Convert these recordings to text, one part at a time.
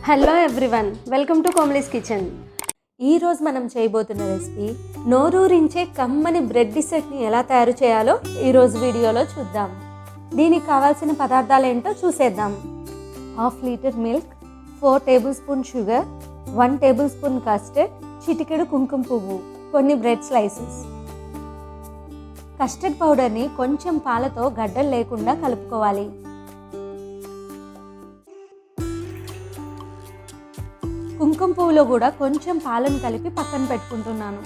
Hello everyone, welcome to కోమ్లీస్ kitchen. ఈరోజు మనం చేయబోతున్న రెసిపీ నోరూరించే కమ్మని బ్రెడ్ డిసర్ట్ని ఎలా తయారు చేయాలో ఈరోజు వీడియోలో చూద్దాం. దీనికి కావాల్సిన పదార్థాలు ఏంటో చూసేద్దాం. 1/2 litre milk, 4 table spoon sugar, 1 table spoon custard, చిటికెడు కుంకుమ పువ్వు, కొన్ని బ్రెడ్ స్లైసెస్. కస్టర్డ్ పౌడర్ని కొంచెం పాలతో గడ్డలు లేకుండా కలుపుకోవాలి. కుంకుమ పువ్వులో కూడా కొంచెం పాలను కలిపి పక్కన పెట్టుకుంటున్నాను.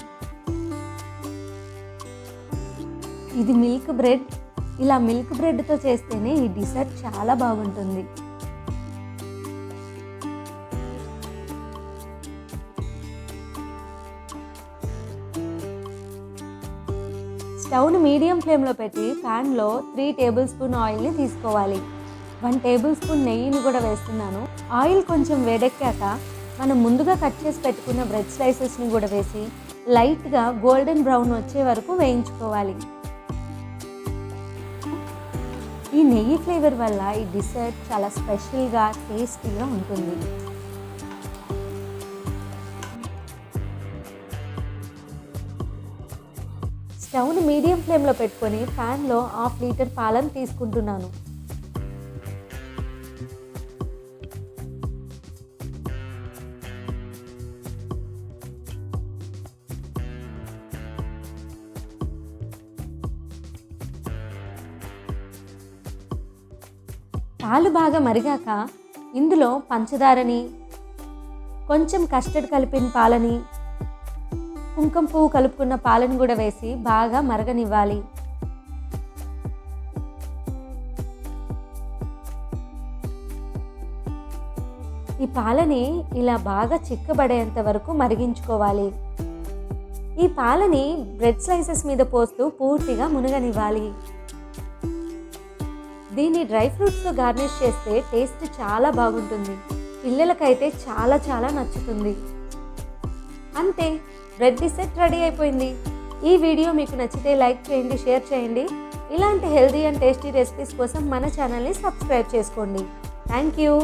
ఇది మిల్క్ బ్రెడ్. ఇలా మిల్క్ బ్రెడ్తో చేస్తేనే ఈ డిసర్ట్ చాలా బాగుంటుంది. స్టవ్ను మీడియం ఫ్లేమ్లో పెట్టి ప్యాన్లో 3 టేబుల్ స్పూన్ ఆయిల్ని తీసుకోవాలి. 1 టేబుల్ స్పూన్ నెయ్యిని కూడా వేస్తున్నాను. ఆయిల్ కొంచెం వేడెక్కాక మనం ముందుగా కట్ చేసి పెట్టుకున్న బ్రెడ్ స్లైసెస్ని కూడా వేసి లైట్గా గోల్డెన్ బ్రౌన్ వచ్చే వరకు వేయించుకోవాలి. ఈ నెయ్యి ఫ్లేవర్ వల్ల ఈ డిసర్ట్ చాలా స్పెషల్గా టేస్టీగా ఉంటుంది. స్టవ్ని మీడియం ఫ్లేమ్లో పెట్టుకొని ప్యాన్లో 1/2 లీటర్ పాలను తీసుకుంటున్నాను. పాలు బాగా మరిగాక ఇందులో పంచదారని, కొంచెం కస్టర్డ్ కలిపిన పాలని, కుంకుమ పువ్వు కలుపుకున్న పాలను కూడా వేసి బాగా మరగనివ్వాలి. ఈ పాలని ఇలా బాగా చిక్కబడేంత వరకు మరిగించుకోవాలి. ఈ పాలని బ్రెడ్ స్లైసెస్ మీద పోస్తూ పూర్తిగా మునగనివ్వాలి. దీన్ని డ్రై ఫ్రూట్స్తో గార్నిష్ చేస్తే టేస్ట్ చాలా బాగుంటుంది. పిల్లలకైతే చాలా చాలా నచ్చుతుంది. అంతే, బ్రెడ్ డిసర్ట్ రెడీ అయిపోయింది. ఈ వీడియో మీకు నచ్చితే లైక్ చేయండి, షేర్ చేయండి. ఇలాంటి హెల్దీ అండ్ టేస్టీ రెసిపీస్ కోసం మన ఛానల్ని సబ్స్క్రైబ్ చేసుకోండి. Thank you.